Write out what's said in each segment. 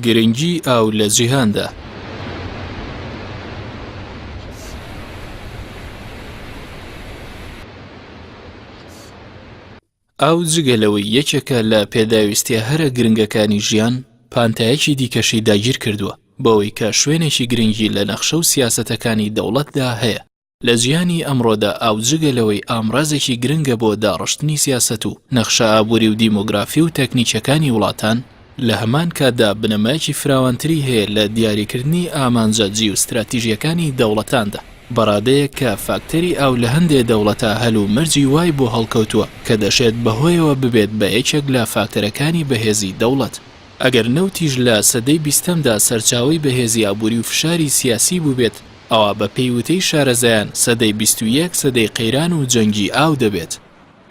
گرنگی ئاو لە جیهاندا. ئاو جگەلەوەی یەکێکە لە پێداویستیە هەرە گرنگەکانی ژیان، پانتایەکی دیکەشی داگیر کردووە بەوەی کە شوێنێکی گرنگی لە نەخشە و سیاسەتەکانی دەوڵەتدا هەیە. لە جیهانی ئەمڕۆدا ئاو جگەلەوەی ئامڕازێکی گرنگە بۆ داڕشتنی سیاسەت و نەخشە ئابووری و دیمۆگرافی و تەکنیکەکانی وڵاتان، لە هەمان کاتدا بنەمایەکی فراوانتری هەیە لە دیاریکردنی ئامانجە جیۆستراتیژیەکانی دەوڵەتاندا. بەڕادەیەک کە فاکتەری ئاو لە هەندێک دەوڵەتە هەل و مەرجی وای بۆ هەڵکەوتووە کە دەشێت بەهۆیەوە ببێت بە یەکێک لە فاکتەرەکانی بەهێزی دەوڵەت. ئەگەر نەوتیش لە سەدەی 20دا سەرچاوی بەهێزی ئابووری و فشاری سیاسی بووبێت، ئەوە بە پێیوتەی شارەزایان سەدەی 21 سەدەی قەیران و جەنگی ئاو دەبێت.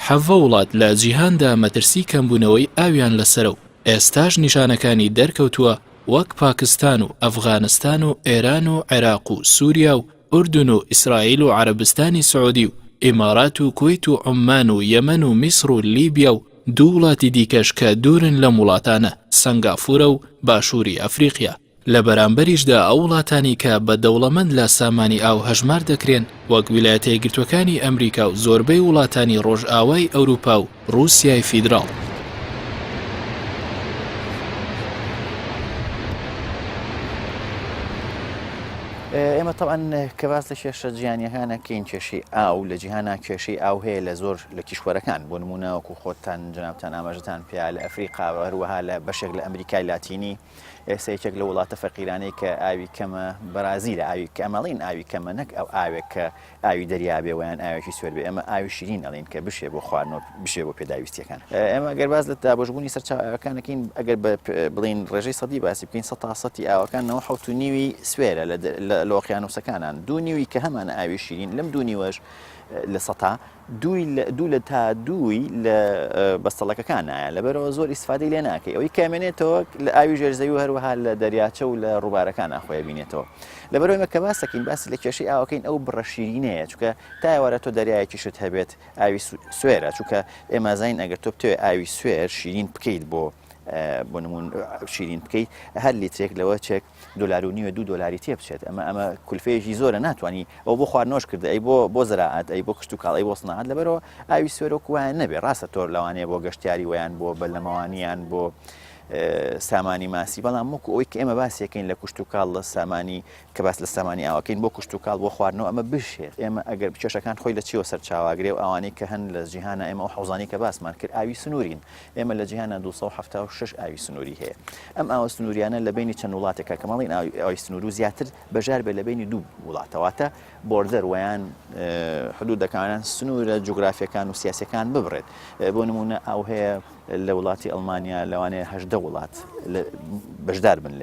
حەڤە وڵات لە جیهاندا مەترسی کەمبوونەوەی ئاویان لەسەرە و ئێستاش نیشانەکانی دەرکەوتووە وەک پاکستان و ئەفغانستان و ئێران و عێراق و سووریا و ئوردن و ئیسرائیل و عەرەبستانی سعودی و ئیمارات و کوێیت و عومان و یەمەن و میسر و لیبیا و دوو وڵاتی دیکەش کە دوورن لەم وڵاتانە، سەنگافورە و باشووری ئەفریقیا. لە بەرامبەریشدا ئەو وڵاتانی کە بە دەوڵەمەند لە سامانی ئاو هەژمار دەکرێن وەک ویلایەتە یەکگرتووەکانی ئەمریکا و زۆربەی وڵاتانی ڕۆژئاوای ئەوروپا و ڕووسیای فیدراڵ. ئێمە طبعاً کە باس لە کێشە جیهانیەکانە کەین کێشەی ئاو لە جیهانە کێشەی ئاو هەیە لە زۆر لە کیشوەرەکان، بۆ نمونە وەکو خۆتان جەنابتان ئاماژەتان پێیا لە ئەفریقا و هەروەها لە بەشێک لە ئەمریکای لاتینی ئێستا یەکێک لە وڵاتە فەقیرانەی کە ئاوی کەمە بەرازیلە، ئاوی کە ئەمەڵین ئاوی کەمە، نەک ئەو ئاوێک کە ئاوی دەریابێ ویان ئاوێکی سوێر بێ، ئەمە ئاوی شیرین ئەڵین کە بشێ بۆ خواردنەوە بشێ بۆ پێداویستیەکان. ئێمە ئەگەر باز لە دابەشبوونی سەرچاوەکانەکەین ئەگەر بڵین ڕێژەی سەدی باسی بکەین 100% ئاوەکانەوە 7.5 سوێرە لە ئۆقیانوسەکانان، 2.5 کە هەمانە ئاوی شیرین، لەم 2.5 لە سەتا دوو لە تا دووی لە بەستەڵەکەکانایە، لەبەرەوە زۆر ئیسفادەی لێ ناکەی، ئەوەی کامێنێتەوە لە ئاوی ژێرزەوی و هەروەها لە دەریاچە و لە ڕووبارەکان خۆی بینێتەوە. لەبەرەوەی ئێمە کە باسەکەین باسی لە کێشەی ئاوەکەین ئەو بڕە شیرینەیە، چونکە تا ئێوارە تۆ دەریایەکیشت هەبێت ئاوی سوێرە، چونکە ئێمە زین ئەگەر تۆ بتوێ ئاوی سوێر شیرین بکەیت بۆ نمون شیرین بکەیت، هەر لیترێک لەوە چێک $1.5 $2 تێ بچێت. ئەمە کولفەیەکی زۆرە، ناتوانانی ئەو بۆ خواردنەوەش کرد، ئەی بۆ زراعەت، ئەی بۆ کشت و کاڵ، ئەی بۆ سناعەت. لەبەرەوە ئاوی سوێرەوەکوایان نەبێ، ڕاستە تۆر لەوانەیە بۆ گەشتیاری ویان بۆ بەلەمەوانیان بۆ سامانی ماسی، بەڵام وەکو ئەوەی کە ئێمە باسیەکەین لە کشت و کاڵ لە سامانی کە باس لە سامانی ئاوەکەین بۆ کشت و کاڵ بۆ خواردنەوە ئەمە بشێت. ئێمە ئەگەر کێشەکان خۆی لە چیەوە سەرچاواگرێ و ئەوانەی کە هەن لە جیهانە ئێمە ئەو حوزانی کە باسمان کرد ئاوی سنوورین، ئێمە لە جیهانە 276 ئاوی سنووری هەیە. ئەم ئاوە سنووریانە لە بینی چەند وڵاتێکە کە مەڵین ئاوی سنوور و زیاتر بەژار بێ لە بینی دوو وڵاتەواتە بۆردەر ویان حدودەکانیان سنوورە جوگرافیەکان و سیاسەکان ببڕێت. بۆ نمونە ئاو هەیە لە وڵاتی ئەڵمانیا لەوانەیە 18 وڵات بەشدار بن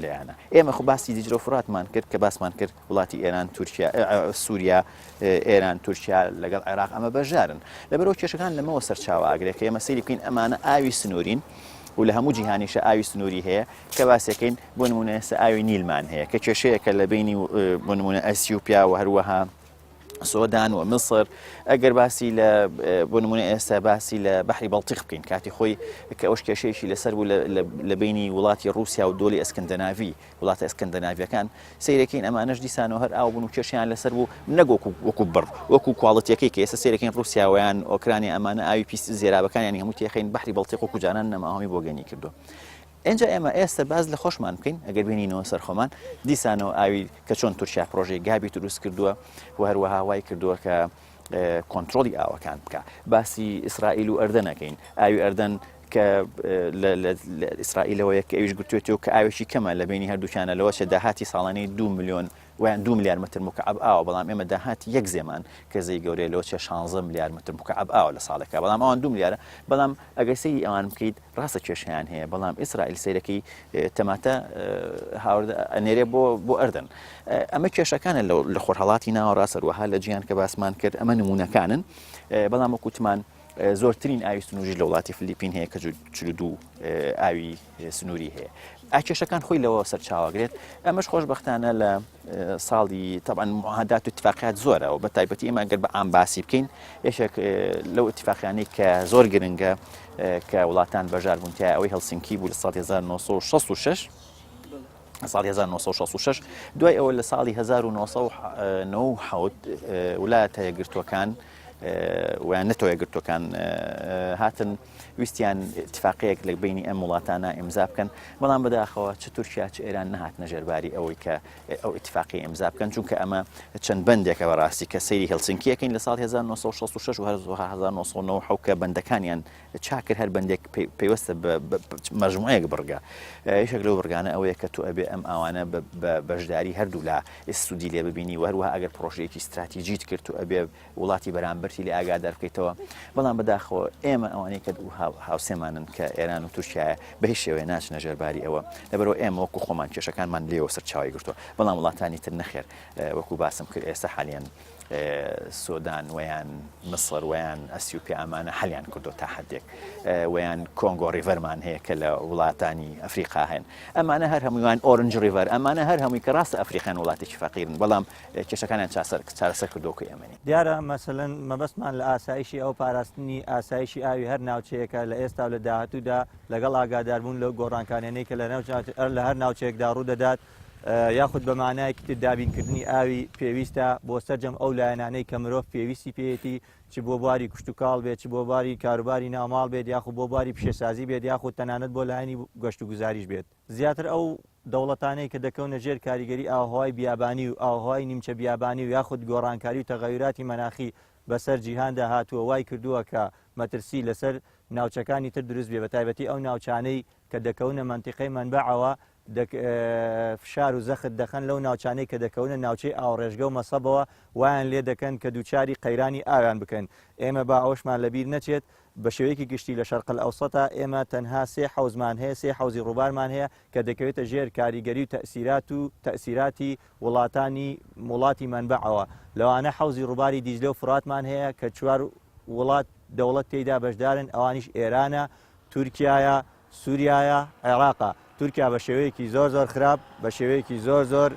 لێیانە. ئێمە خو باسی دیجرە و فراتمان کرد کە باسمان کرد وڵاتی ئێران، تورکیا، سووریا، ئێران، تورکیا لەگەڵ عێراق ئەمە بەشدارن. لەبەرەوە کێشەکان لەمەوە سەرچاواگرێت کە ئێمە سەیری بکەین ئەمانە ئاوی سنوورین و لە هەموو جیهانیشە ئاوی سنووری هەیە کە باسیەکەین. بۆ نمونە ئێستا ئاوی نیلمان هەیە کە کێشەیەکە لە بینی بۆ نمونە ئەسیوپیا و هەروەها سۆدان و مصر. ئەگەر باسی لە بۆ نمونە ئێستا باسی لە بەحری بەڵتیق بکەین، کاتی خۆی کە ئەوش کێشەیەکی لەسەر بوو لە بینی وڵاتی رووسیا و دۆلی ئەسکەندەناڤی، وڵاتە ئەسکەندەناڤیەکان سەیرەکەین ئەمانەش دیسانەوە هەر ئاو بوون و کێشیان لەسەر بوو، نەک وەکو بڕ وەکو کوواڵەتیەکەی کە ئێستا سەیرەکەین رووسیاوەیان ئۆکرانی ئەمانە ئاوی پیس زێرابەکانیانی هەموو تێخین بەحری بەڵتیق و جانان نەماهەمی بۆ گەنی کردو. اینجا ئێمە ئێستا باز لە خۆشمان بکەین ئەگەر بینینەوە سەر خۆمان دیسانەوە ئاوی کە چۆن تورکیا پرۆژەی گابی دروست کردووە و هەروەها وای کردووە کە کۆنتترۆلی ئاوەکان بکە. باسی ئیسرائیل و ئەردەنەکەین، ئاوی ئەردەن کە لە ئیسرائیلەوەیە کە ئەویش گرتوێتەوە کە ئاوێکی کەمە لە بینی هەردووکیانەوە چە داهاتی ساڵانەی 2 ملیۆن ویان 2 ملیار متر مکعب ئاوە، بەڵام ئێمە داهاتی یەک زێمان کە زەی گەورەیە لەوە چە 16 ملیار متر مکعب ئاوە لە ساڵێکە، بەڵام ئەوان 2 ملیارە. بەڵام ئەگەر سەیری ئەوان بکەیت ڕاستە کێشەیان هەیە، بەڵام ئیسرائیل سەیرەکەی تەماتە ئەنێرێ بۆ ئەردەن. ئەمە کێشەکانە لە خۆرهەڵاتی ناوەڕاست هەروەها لە جیهان کە باسمان کرد، ئەمە نمونونەکانن. بەڵام وەکوتمان زۆرترین ئاوی سنووری لە وڵاتی فلیپین هەیە کە 42 ئاوی سنووری هەیە. ئاکێشەکان خۆی لەوە سەرچاوەگرێت. ئەمەش خۆشبەختانە لە ساڵی تەبعاً معاهدات و اتفاقیات زۆرە و بە تایبەتی ئێمە ئەگەر بە ئام باسی بکەین یەکێک لەو اتفاقیانەی کە زۆر گرنگە کە وڵاتان بەژار بوون تیا ئەوەی هەلسینکی بوو لە ساڵی 1966 ساڵی 1966 دوای ئەوە لە ساڵی 1990 ویلایەتە یەکگرتووەکان ویان نەتۆ یەکگرتووەکان هاتن ویستیان اتفاقەیەک لە بینی ئەم وڵاتانە ئیمزا بکەن بەڵام بەداخەوە چ تورکیا چ ئێران نەهاتنە ژێرباری ئەوەی کە ئەو اتفاقی ئیمزا بکەن چونکە ئەمە چەند بەندێکە بەڕاستی کە سەیری هەلسینکیەکەین لە ساڵی 1966 و 1990 کە بەندەکانیان چاکرد هەر بەندێک پێوەستە مەجموعەیەک بڕگە. یەکێک لەو بڕگانە ئەوەیە کە تو ئەبێ ئەم ئەوانە بەشداری هەردوو لە ئستودی لێ ببینی و هەروەها ئەگەر پرۆژەیەکی استراتیژیت کرد و ئەبێ وڵاتی بەرامبەرتی لێ ئاگادار بکەیتەوە بەڵام بەداخەوە ئێمە ئەوانەی کە هاوسێمانن کە ئێران و تورکیایە بە هیچ شێوەیە ناچنە ژێرباری ئەوە لەبەرەوە ئێمە وەکو خۆمان کێشەکانمان لێوە سەرچاوی گرتووە بەڵام وڵاتانی تر نەخێر وەکو باسم کرد ئێستا حالیان سۆدان ویان مصر ویان ئەسیوپی ئەمانە حەلیان کردو تا حدێک ویان کۆنگۆ ڕیڤەرمان هەیە کە لە وڵاتانی ئەفریقا هەن ئەمانە هەر هەموویان ئۆرنج ڕیڤەر ئەمانە هەر هەمووی کە ڕاستە ئەفریقیان وڵاتێکی فەقیرن بەڵام کێشەکانیان چارەسەر کردوکە ئێمەنی دیارە مەسەلەن مەبەستمان لە ئاسایشی ئەو پاراستنی ئاسایشی ئاوی هەر ناوچەیەکە لە ئێستا و لە داهاتوودا لەگەڵ ئاگاداربوون لەو گۆڕانکانیانەی کە لە هەر ناوچەیەکدا ڕوو دەدات یاخود بە مانایەکی تر دابینکردنی ئاوی پێویستە بۆ سەرجەم ئەو لایەنانەی کە مرۆڤ پێویستی پێێتی چ بۆ باری کوشتتوکاڵ بێت چ بۆ باری کاروباری ناوماڵ بێت یاخود بۆ باری پیشەسازی بێت یاخود تەنانەت بۆ لایەنی گەشت و گوزاریش بێت زیاتر ئەو دەوڵەتانەی کە دەکەونە ژێر کاریگەری ئاوهەوای بیابانی و ئاوهەوای نیمچە بیابانی و یاخود گۆڕانکاری و تەغەیراتی مەناخی بەسەر جیهاندا هاتووە وای کردووە کە مەترسی لەسەر ناوچەکانی تر دروست بێ بە تایبەتی ئەو ناوچانەی کە دەکەونە منتیقەی منبعەوە فشار و زەخت دەخەن لەو ناوچانەی کە دەکەونە ناوچەی ئاوڕێژگە و مەسەبەوە وایان لێ دەکەن کە دووچاری قەیرانی ئاویان بکەن. ئێمە با ئەوشمان لەبیر نەچێت بە شێوەیەکی گشتی لە شەرق ئەوسەتا ئێمە تەنها سێ حەوزمان هەیە سێ حەوزی ڕووبارمان هەیە کە دەکەوێتە ژێر کاریگەری و تەئسیراتی وڵاتانی وڵاتی منبعەوە لەوانە حەوزی ڕووباری دیجلە و فراتمان هەیە کە چوار وڵات دەوڵەت تێیدا بەشدارن ئەوانیش ئێرانە تورکیایە سووریایە عێراقا. تورکیا بە شێوەیەکی زۆر خراپ بە شێوەیەکی زۆر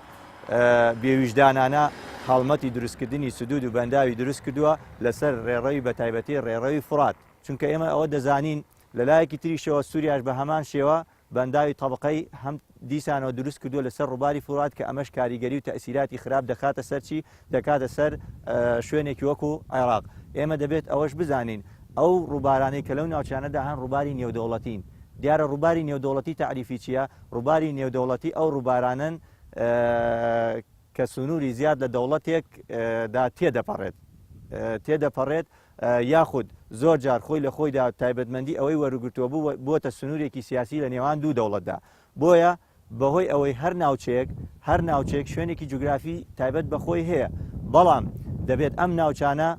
بێویژدانانە هەڵمەتی دروستکردنی سدود و بەنداوی دروست کردووە لەسەر ڕێڕەوی بە تایبەتی ڕێڕەوی فرات چونکە ئێمە ئەوە دەزانین لەلایەکی تریشەوە سووریاش بە هەمان شێوە بەنداوی تەبقەی هەم دیسانەوە دروست کردووە لەسەر ڕووباری فرات کە ئەمەش کاریگەری و تەئسیراتی خراپ دەکاتە سەرچی دەکاتە سەر شوێنێکی وەکو عێراق. ئێمە دەبێت ئەوەش بزانین ئەو ڕووبارانەی کە لەو ناوچانەدا هەن ڕووباری نێودەوڵەتین دیارە ڕووباری نێودەوڵەتی تعریفی چییە؟ ڕووباری نێودەوڵەتی ئەو ڕووبارانن کە سنووری زیاد لە دەوڵەتێک دا تێدەپەڕێت یاخود زۆر جار خۆی لە خۆیدا تایبەتمەندی ئەوەی وەرگرتووە بووە سنوورێکی سیاسی لە نێوان دوو دەوڵەتدا بۆیە بەهۆی ئەوەی هەر ناوچەیەک شوێنێکی جوگرافی تایبەت بەخۆی هەیە بەڵام دەبێت ئەم ناوچانە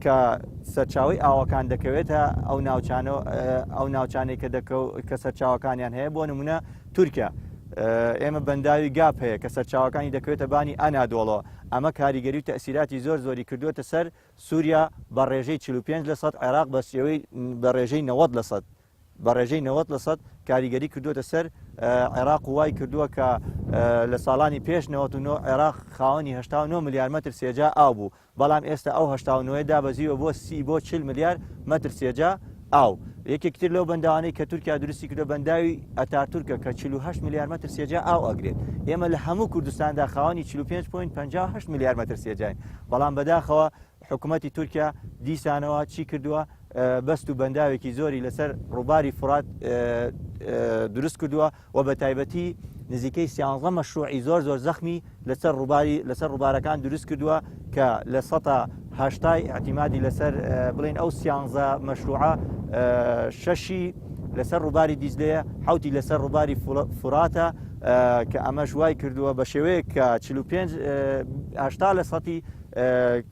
کە سەرچاوی ئاوەکان دەکەوێتە ئەو ناوچانەی کە سەرچاوەکانیان هەیە بۆ نمونە تورکیا ئێمە بەنداوی گاپ هەیە کە سەرچاوەکانی دەکەوێتە بانی ئەنادۆڵەوە ئەمە کاریگەری و تەئسیراتی زۆری کردووەتە سەر سووریا بە ڕێژەی 45% عێراق بە شێوەی بە ڕێژەی 90% بە ڕێژەی 90% کاریگەری کردووەتە سەر عێراق وای کردووە کە لە ساڵانی پێش 99 عێراق خاوەنی 89 میلیارد مەتر سێجا ئاو بوو بەڵام ئێستا ئەو 89 دابەزیوە بۆ 40 میلیارد مەتر سێجا ئاو. یەکێکتر لەو بەنداوانەی کە تورکیا دروستی کردو بەنداوی ئەتاتورکە کە 48 میلیارد مەتر سێجا ئاو ئەگرێت. ئێمە لە هەموو کوردستاندا خاوەنی 45.58 میلیارد مەتر سێجاین بەڵام بەداخەوە حکوومەتی تورکیا دیسانەوە چی کردووە بەست و بەنداوێکی زۆری لەسەر ڕووباری فرات دروست کردووە و بە تایبەتی نزیکەی 11 مەشروعی زۆر زەخمی لەسەر ڕووبارەکان دروست کردووە کە لە 180 احتیمادی لەسەر بڵێن ئەو 11 مەشروعە 6 لەسەر ڕووباری دیزلەیە 7 لەسەر ڕووباری فراتە کە ئەمەش وای کردووە بە شێوەیە کە 45%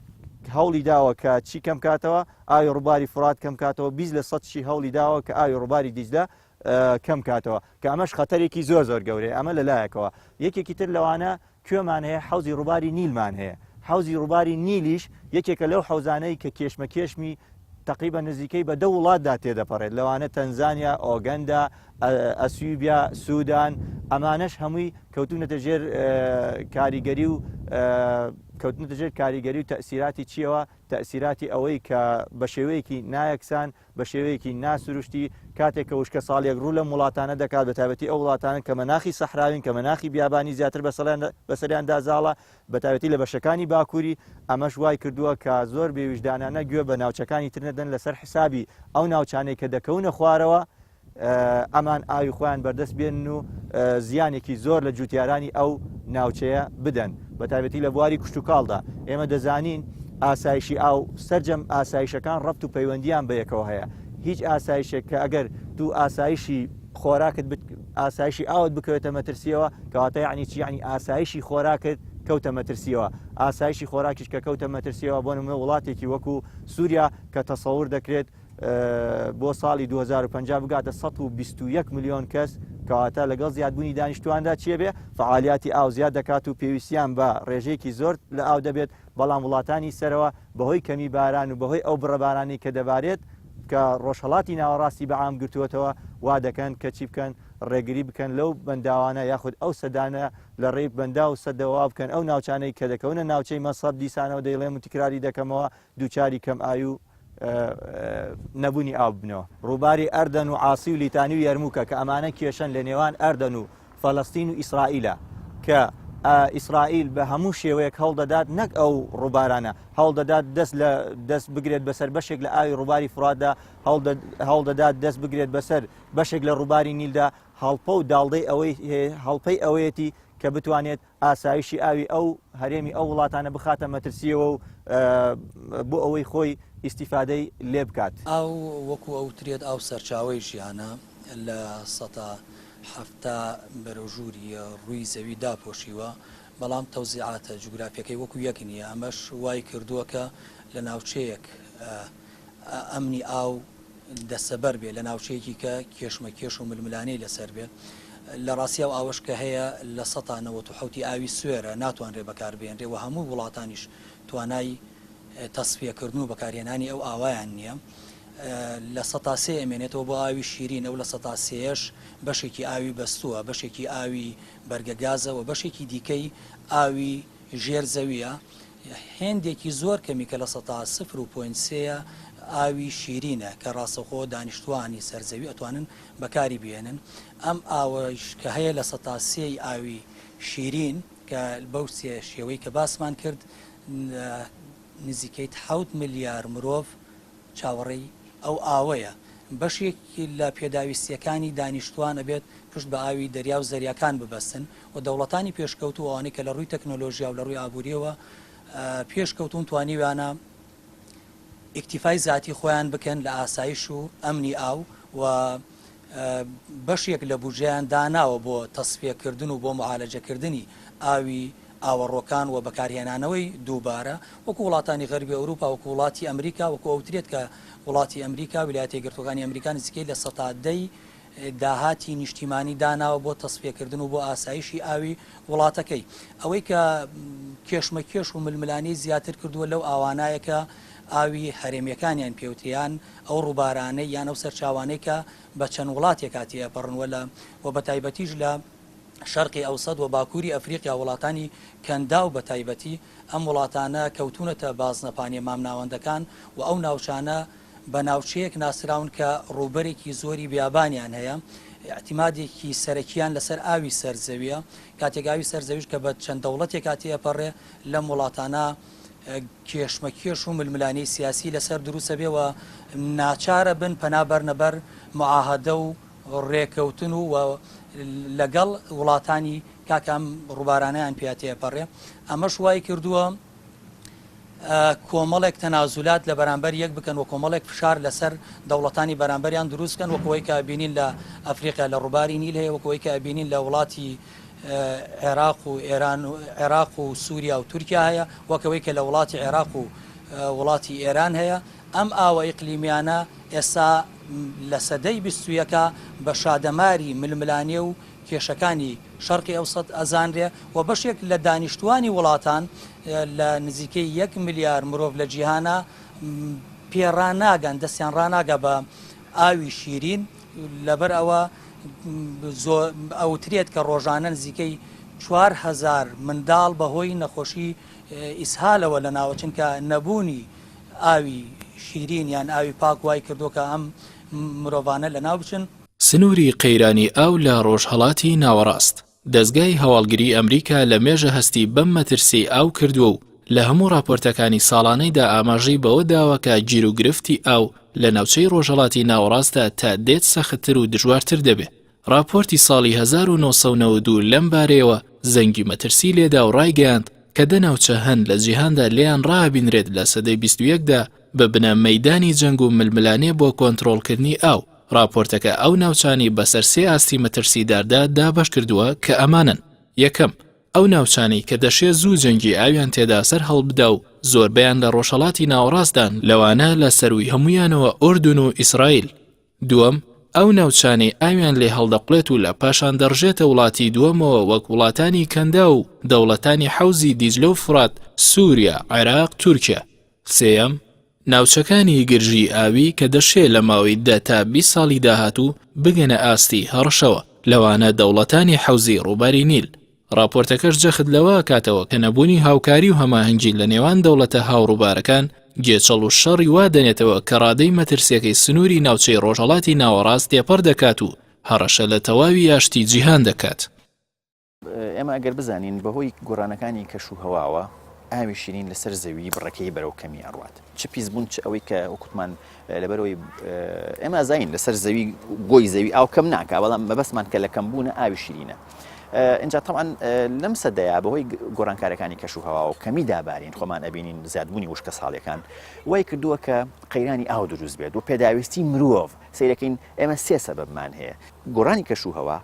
هەوڵی داوە کە چی کەم کاتەوە ئاوی ڕووباری فرات کەم کاتەوە 20% هەوڵی داوە کە ئاوی ڕووباری دیزلە کەم کاتەوە کە ئەمەش خەتەرێکی زۆر گەورەیە ئەمە لەلایەکەوە. یەکێکی تر لەوانە کوێمان هەیە حەوزی ڕووباری نیلمان هەیە حەوزی ڕووباری نیلیش یەکێکە لەو حەوزانەی کە کێشمەکێشمی تقریبا نزیکەی بە 10 وڵاتدا تێدەپەڕێت لەوانە تەنزانیا، ئۆگەندا، ئەسیوبیا، سوودان، ئەمانەش هەمووی کەوتونەتە ژێر کاریگەری و کەوتنتە ژێر کاریگەری و تەسیراتی چیەوە؟ تەسیراتی ئەوەی کە بە شێوەیەکی نایەکسان، بە شێوەیەکی ناسروشتی کاتێک کە وشکە ساڵێک ڕوو لە وڵاتانە دەکات بە تایبەتی ئەو وڵاتانە کە مەناخی سەحراوین، کە مەناخی بیابانی زیاتر بەسەریان دازاڵە، بە تایبەتی لە بەشەکانی باکووری. ئەمەش وای کردووە کە زۆر بێویژدانانە گوێ بە ناوچەکانی تر نەدەن لەسەر حسابی ئەو ناوچانەی کە دەکەونە خوارەوە ئەمان ئاوی خۆیان بەردەست بێنن و زیانێکی زۆر لە جوتیارانی ئەو ناوچەیە بدەن، بە تایبەتی لە بواری کشتتوکاڵدا. ئێمە دەزانین ئاسایشی ئاو سەررجەم ئاسایشەکان ڕەبت و پەیوەندیان بە یەکەوە هەیە. هیچ ئاسایشێک کە ئەگەر تو ئاسایشی خۆراکت ئاسایشی ئاوت بکەوێتە مەترسیەوە کەواتە یعنی چی؟ یعنی ئاسایشی خۆراکت کەوتە مەترسیەوە. ئاسایشی خۆراکیش کە کەوتە مەترسیەوە بۆ نمونە وڵاتێکی وەکو سووریا کە تەسەوور دەکرێت بۆ ساڵی 2050 بگاتە 121 میلیۆن کەس، کەواتە لەگەڵ زیادبوونی دانیشتواندا چیە بێ؟ فعالیاتی ئاو زیاد دەکات و پێویستیان بە ڕێژەیەکی زۆر لە ئاو دەبێت. بەڵام وڵاتانی سەرەوە بەهۆی کەمی باران و بەهۆی ئەو بڕەبارانی کە دەبارێت کە ڕۆژهەڵاتی ناوەڕاستی بەعام گرتووەتەوە وا دەکەن کە چی بکەن؟ ڕێگری بکەن لەو بەنداوانە یاخود ئەو سەدانە لە ڕێی بەندا و سەدەوا بکەن ئەو ناوچانەی کە دەکەونە ناوچەی مەسەب دیسانەوە دەیڵێم و تکراری دەکەمەوە دووچاری کەم ئاوی و نەبوونی ئاو بنەوە. ڕووباری ئەردەن و عاسی و لیتانی و یەرموکە کە ئەمانە کێشەن لە نێوان ئەردەن و فەڵەستین و ئیسرائیلە کە ئیسرائیل بە هەموو شێوەیەک هەڵدەدات نەک ئەو ڕووبارانە هەڵدەدات دەست بگرێت بەسەر بەشێک لە ئاوی ڕووباری فراتدا، هەڵدەدات دەست بگرێت بەسەر بەشێک لە ڕووباری نیلدا. هەڵپە و داڵدەی هەڵپەی ئەوەیەتی کە بتوانێت ئاسایشی ئاوی ئەو هەرێمی ئەو وڵاتانە بخاتە مەترسیەوە و بۆ ئەوەی خۆی ئیسیفادەی لێ بکات. ئەو وەکو ئەوترێت ئەو سەرچاوی ژیانە لە 1970 بەرەژووری ڕووی زەوی داپۆشیوە، بەڵام تەوزیعاتە جوگرافیەکەی وەکو یەک نییە. ئەمەش وای کردووە کە لە ناوچەیەک ئەمنی ئاو دەسەبەر بێ، لە ناوچەیەکی کە کێشمەکێش و ململانەی لەسەر بێت. لە ڕاستی و ئاوەش کە هەیە لە 1970 ئاوی سوێرە ناتوانرێ بەکاربێنرێ و هەموو وڵاتانیش توانای تەسفیەکردن و بەکارهێنانی ئەو ئاوایان نییە. لە 1970 ئەمێنێتەوە بۆ ئاوی شیرین، ئەو لە 1970ش بەشێکی ئاوی بەستووە، بەشێکی ئاوی بەرگەگازەوە، بەشێکی دیکەی ئاوی ژێر زەویە. هێندێکی زۆر کەمی کە لە 0.3 ئاوی شیرینە کە ڕاستەخۆ دانیشتوانی سەرزەوی ئەتوانن بەکاری بێنن. ئەم ئاوەش کە هەیە لە 1970 ئاوی شیرین کە بەو شێوەی کە باسمان کرد نزیکەیت 7 ملیار مرۆڤ چاوەڕێی ئەو ئاوەیە. بەشێکی لە پێداویستیەکانی دانیشتوان ئەبێت پشت بە ئاوی دەریا و زەریاکان ببەستن و دەوڵەتانی پێشکەوت و ئەوانەی کە لە ڕووی تەکنۆلۆژیا و لە ڕووی ئابووریەوە پێشکەوتون توانیویانە ئیکتیفای ذاتی خۆیان بکەن لە ئاسایش و ئەمنی ئاو و بەشێک لە بودجەیان داناوە بۆ تەسفیەکردن و بۆ معالەجەکردنی ئاوی ئاوەڕۆکان و بەکارهێنانەوەی دووبارە وەکو وڵاتانی غەربی ئەوروپا، وەکو وڵاتی ئەمریکا، وەکو ئەوترێت کە وڵاتی ئەمریکا ویلایەتە یەکگرتووەکانی ئەمریکا نزیکەی لە 110 داهاتی نیشتیمانی داناوە بۆ تەسفیەکردن و بۆ ئاسایشی ئاوی وڵاتەکەی. ئەوەی کە کێشمەکێش و ململانی زیاتر کردووە لەو ئاوانایەکە ئاوی هەرێمیەکانیان پێوتیان ئەو ڕووبارانەی یان ئەو سەرچاوانەی کە بە چەند وڵاتێک کاتی ئەپەڕنوە و بە تایبەتیش لە شەرقی ئەوسەد و باکووری ئەفریقیا وڵاتانی کەندا و بە تایبەتی ئەم وڵاتانە کەوتونەتە بازنەپانی مامناوەندەکان و ئەو ناوچانە بە ناوچەیەک ناسراون کە ڕووبەرێکی زۆری بیابانیان هەیە. احتیمادێکی سەرەکیان لەسەر ئاوی سەرزەویە، کاتێک ئاوی سەرزەویش کە بە چەند دەوڵەتێک کاتی ئەپەڕێ لەم وڵاتانە کێشمەکێش و ململانی سیاسی لەسەر دروستە بێەوە ناچارە بن پەنابەرنەبەر معاهدە و ڕێکەوتن و لەگەڵ وڵاتانی کاکەم ڕووبارانەیان پێاتەیە پەڕێ. ئەمەش وای کردووە کۆمەڵێک تەنازولات لە بەرامبەر یەک بکەن و کۆمەڵێک فشار لەسەر دەوڵەتانی بەرامبەریان دروستکەن، وەکەوەی کە بینین لە ئەفریقا لە ڕووباری نیل هەیە، وەکەوەی کە بینین لە وڵاتی عێراق و ئێران عێراق و سووریا و تورکیا هەیە، وەکەوەی کە لە وڵاتی عێراق و وڵاتی ئێران هەیە. ئەم ئاوە ئیقلیمیانە ئێستا لە سەدەی 21 بە شادەماری ململانێ و کێشەکانی شەرقی ئەوسەد ئەزانرێ و بەشێک لە دانیشتوانی وڵاتان لە نزیکەی 1 ملیار مرۆڤ لە جیهانە پێڕاناگەن دەستیان ڕناگە بە ئاوی شیرین لەبەر ئەوە ئەوترێت کە ڕۆژانە نزیکەی 4,000 منداڵ بەهۆی نەخۆشی ئیسهالەوە لە ناوچنکە نەبوونی ئاوی شیرین یان ئاوی پاک وای کردو کە ئەم مرۆڤانە لە ناو بچن. سنووری قەیرانی ئاو لە ڕۆژهەڵاتی ناوەڕاست دەستگای هەواڵگری ئەمریکا لە مێژە هەستی بەم مەترسی ئاو کردووە و لە هەموو راپۆرتەکانی ساڵانەیدا ئاماژەی بەوە داوەکە گیر و گرفتی ئاو لە ناوچەی ڕۆژهەڵاتی ناوەڕاستدا تا دێت سەختتر و دژوارتر دەبێت. راپۆرتی ساڵی 1992 لەم بارەیەوە زەنگی مەترسی لێدا و ڕایگەیاند کە دەناوچە هەند لە جیهاندا لێیان ڕابینرێت لە سەدەی 21دا بە بنە مەیدانی جەنگ و ململانێ بۆ کۆنتڕۆڵکردنی ئاو. راپۆرتەکە ئەو ناوچانی بەسەر سێ ئاستی مەترسیداردا دابەش کردووە کە ئەمانن: یەکەم، ئەو ناوچانی کە دەشێ زوو جەنگی ئاویان تێدا سەر هەڵبدا و زۆربیان لە ڕۆژهەڵاتی ناوەڕاستدان لەوانە لە سەروی هەمویانەوە ئوردون و ئیسرائیل. دووەم، ئەو ناوچانی ئاویان لێ هەڵدەقڵێت و لە پاشان دەڕژێتە وڵاتی دووەمەوە وەک وڵاتانی کەندا و دەوڵەتانی حەوزی دیجلە و فرات، سووریا، عێراق، تورکیا. سێەم، ناوچەکانی گرژی ئاوی کە دەشێ لە ماوەی 10 تا 20 ساڵی داهاتوو بگەنە ئاستی هەڕشەوە، لەوانە دەوڵەتانی حەوزی ڕووباری نیل. راپۆرتەکەش جەخت لەوە کاتەوە کە نەبوونی هاوکاری و هەماهەنگی لە نێوان دەوڵەتە هاوڕووبارەکان گێچەڵ و شەڕی وا دەنێتەوە کە ڕادەی مەترسیەکەی سنووری ناوچەی ڕۆژهەڵاتی ناوەڕاست تێپەڕ دەکات و هەڕەشە لە تەواوی یاشتی جیهان دەکات. ئێمە ئەگەر بزانین بەهۆی گۆڕانەکانی کەش و هەواوە ئاوی شیرین لەسەر زەوی بڕەکەی بەرەو کەمی ئەڕوات، چ پیسبوون چ ئەوەی کە وەکوتمان لەبەرەوەی ئێمە زین لەسەر زەوی گۆی زەوی ئاو کەم ناکە، بەڵام بەبەسمان کە لە کەمبوونە ئاوی شیرینە. اینجا طبعا لەم سەدەیە بەهۆی گۆڕانکارەکانی کەش و هەوا و کەمی دابارین خۆمان ئەبینین زیادبوونی وشکە ساڵیەکان وای کردووە کە قەیرانی ئاو دروست بێت و پێداویستی مرۆڤ سیرەکەین. ئێمە سێ سەبەبمان هەیە: گۆڕانی کەش و هەوا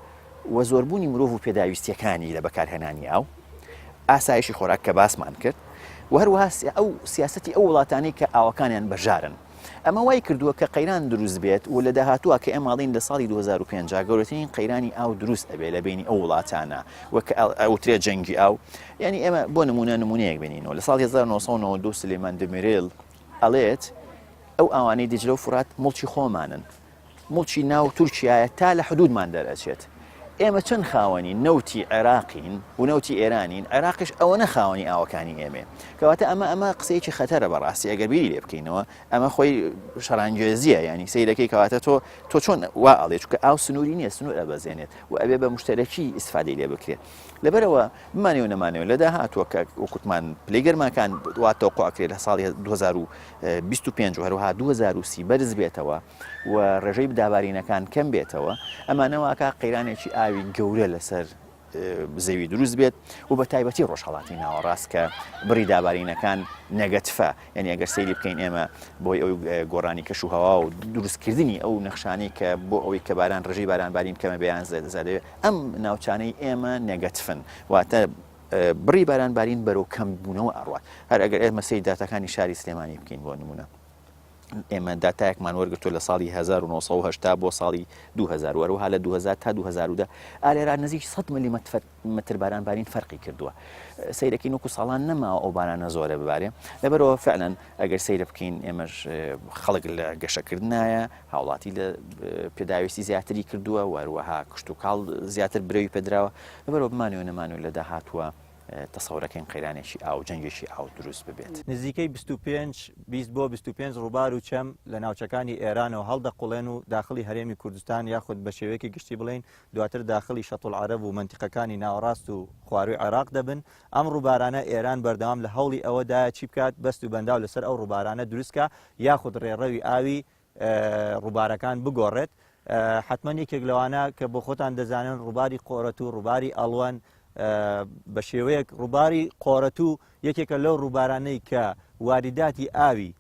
و زۆربوونی مرۆڤ و پێداویستیەکانی لە بەکارهێنانی ئاو، ئاسایشی خۆراک کە باسمان کرد، و هەروەها ئەو سیاسەتی ئەو وڵاتانەی کە ئاوەکانیان بەژارن. ئەمە وای کردووە کە قەیران دروست بێت و لە داهاتووە کە ئێماڵین لە ساڵی 2005 گەورەترین قەیرانی ئاو دروست ئەبێ لە بینی ئەو وڵاتانە وەکە ئەوترێ جەنگی ئاو. یعنی ئێمە بۆ نمونەیەک بینینەوە لە ساڵی 1992 سلێمان دمیرێل ئەڵێت ئەو ئاوانەی دیجلە و فرات مڵکی خۆمانن، مڵکی ناو تورکیایە تا لە حدودمان دەرەچێت. ئێمە چەند خاوەنی نەوتی عێراقین و نەوتی ئێرانین، عێراقش ئەوە نەخاوەنی ئاوەکانی ئێمێ، کەواتە ئەمە قسەیەکی خەتەرە بەڕاستی ئەگەر بیری لێ بکەینەوە. ئەمە خۆی شەڕانگوێزیە، ینی سەیرەکەی کەواتە تۆ چۆن وا ئەڵێ چونکە ئاو سنووری نییە، سنوور ئەبەزێنێت و ئەبێ بە مشتەرەکی ئیسفادەی لێ بکرێت. لەبەرەوە بمانێ و نەمانەوە لە داهاتوە کە وەکوتمان پلەیگەرماکان واتەوەقعکرێت لە ساڵی 2025 و هەروەها 2030 بەرز بێتەوە و ڕێژەی دابارینەکان کەم بێتەوە. ئەمانەوەکە قەیرانێکی ئاوی گەورە لەسەر زەوی دروست بێت و بە تایبەتی ڕۆژهەڵاتی ناوەڕاست کە بڕی دابارینەکان نەگەتفە. یعنی ئەگەر سەیری بکەین ئێمە بۆی ئەو گۆڕانی کەش و هەوا و دروستکردنی ئەو نەخشانەی کە بۆ ئەوەی کە باران ڕژەی بارانبارین کەمە بەیان زادەوێت، ئەم ناوچانەی ئێمە نەگەتفن، واتە بڕی بارانبارین بەرەو کەم بوونەوە ئەڕوات. هەر ئەگەر ئێمە سەیری داتەکانی شاری سلێمانی بکەین بۆ نمونە، ئێمە داتایەکمان وەرگرتووە لە ساڵی 1970 بۆ ساڵی 2000 وەروها لە 2000 تا 2010 ئالێرا نزیک 100 متر بارانبارین فەرقی کردووە. سەیرەکەی نوکو ساڵان نەماوە ئەو بارانە زۆرە ببارێ. لەبەرەوە فعلەن ئەگەر سەیرە بکەین ئێمەش خەڵک لە گەشەکردنایە هاوڵاتی لە پێداویستی زیاتری کردووە و هەروەها کشت و کاڵ زیاتر برەوی پێدراوە. لەبەرەوە بمانێ و نەمانێ لە داهاتووە تەسەورەکەین قەیرانێکی ئاو جەنگێکی ئاو دروست ببێت. نزیکەی 20 بۆ 25 ڕووبار و چەم لە ناوچەکانی ئێرانەوە هەڵدەقوڵێن و داخلی هەرێمی کوردستان یاخود بە شێوەیەکی گشتی بڵین دواتر داخلی شەتڵ عەرەب و منتیقەکانی ناوەڕاست و خواروی عێراق دەبن. ئەم ڕووبارانە ئێران بەردەوام لە هەوڵی ئەوەدا چی بکات بەست و بەنداو لەسەر ئەو ڕووبارانە دروستکە یاخود ڕێڕەوی ئاوی ڕووبارەکان بگۆڕێت. حتمما یەکێک لەوانە کە بۆ خۆتان دەزانن ڕووباری قۆرەت و ڕووباری ئەڵوان بە شێوەیەک ڕووباری قۆرەت و یەکێکە لەو ڕووبارانەی کە واریداتی ئاوی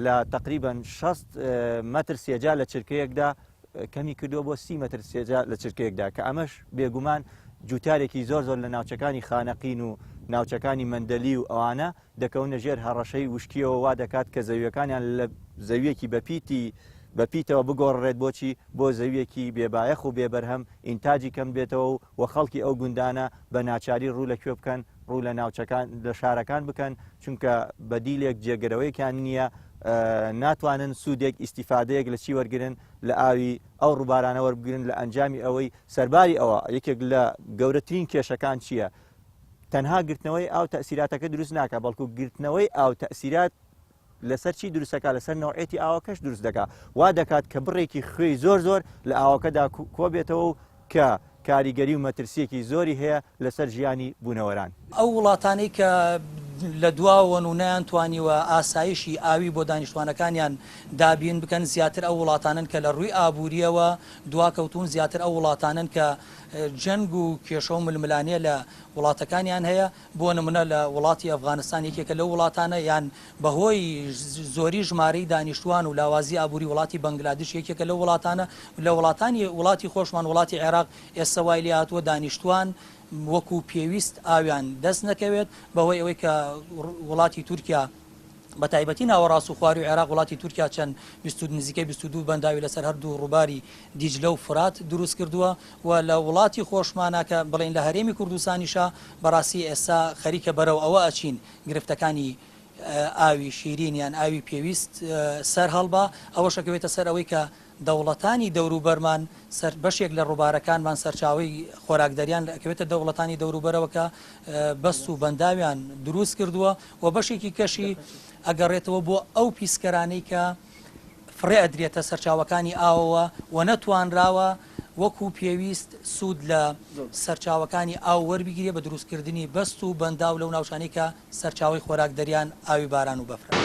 لە تقریبا 60 متر سێجا لە چرکەیەکدا کەمی کردووە بۆ 30 متر سێجا لە چرکەیەکدا، کە ئەمەش بێگومان جوتارێکی زۆر زۆر لە ناوچەکانی خانەقین و ناوچەکانی مەندەلی و ئەوانە دەکەونە ژێر هەڕەشەی وشکیەوە وا دەکات کە زەویەکانیان لە زەویەکی بەپیتەوە بگۆڕێت بۆچی بۆ زەویەکی بێبایەخ و بێبەرهەم ئینتاجی کەم بێتەوە و خەڵکی ئەو گوندانە بە ناچاری ڕوو لەکوێ بکەن، ڕوو لە ناوچەکان لە شارەکان بکەن، چونکە بەدیلێک جێگەرەوەیکیان نییە ناتوانن سوودێک ئیسیفادەیەک لە چی وەرگن لە ئاوی ئەو ڕووبارانە وەربگرن لە ئەنجامی ئەوەی سەرباری ئەوە یەکێک لە گەورەترین کێشەکان چییە؟ تەنها گرتنەوەی ئاو تەسیراتەکە دروست ناکە، بەڵکو گرتنەوەی ئاو تەسیرات لەسەر چی دروستەکە لەسەر نەوعێتی ئاوەکەش دروست دەکات، وا دەکات کە بڕێکی خوێی زۆر زۆر لە ئاوەکەدا کۆبێتەوە و کە کاریگەری و مەترسیەکی زۆری هەیە لەسەر ژیانی بوونەوەران. ئەو وڵاتانەی کە لە دواوەن و نەیانتوانیوە ئاسایشی ئاوی بۆ دانیشتوانەکانیان دابین بکەن، زیاتر ئەو وڵاتانن کە لە ڕووی ئابوووریەوە دواکەوتون، زیاتر ئەو وڵاتانن کە جەنگ و کێشە و ململانێ لە وڵاتەکانیان هەیە. بۆ نمونە لە وڵاتی ئەفغانستان یەکێکە لەو وڵاتانە یان بەهۆی زۆری ژمارەی دانیشتوان و لاوازی ئابووری وڵاتی بەنگلادیش یەکێکە لەو وڵاتانە. لە وڵاتانی وڵاتی خۆشمان وڵاتی عێراق ئێستا وای لێ هاتووە دانیشتوان وەکو پێویست ئاویان دەست نەکەوێت، بەهۆی ئەوەی کە وڵاتی تورکیا بە تایبەتی ناوەڕاست و خواری و عێراق وڵاتی تورکیا چەند نزیکەی 22 بەنداوی لەسەر هەردوو ڕووباری دیجلە و فرات دروست کردووە و لە وڵاتی خۆشمانە کە بڵێن لە هەرێمی کوردستانیشە بەڕاستی ئێستا خەریکە بەرەو ئەوە ئەچین گرفتەکانی ئاوی شیرین یان ئاوی پێویست سەر هەڵبا. ئەوە شەکەوێتە سەر ئەوەی کە دەوڵەتانی دەوروبەرمان بەشێک لە ڕووبارەکانمان سەرچاوی خۆراکدەریان ئەکەوێتە دەوڵەتانی دەوروبەرەوەکە بەست و بەنداویان دروست کردووە و بەشێکی کەشی ئەگەڕێتەوە بۆ ئەو پیسکەرانەی کە فڕێ ئەدرێتە سەرچاوەکانی ئاوەوە و نەتوانراوە وەکو پێویست سوود لە سەرچاوەکانی ئاو وەربگیرێ بە دروستکردنی بەست و بەنداو لەو ناوچانەی کە سەرچاوی خۆراکدەریان ئاوی باران و بەفرە.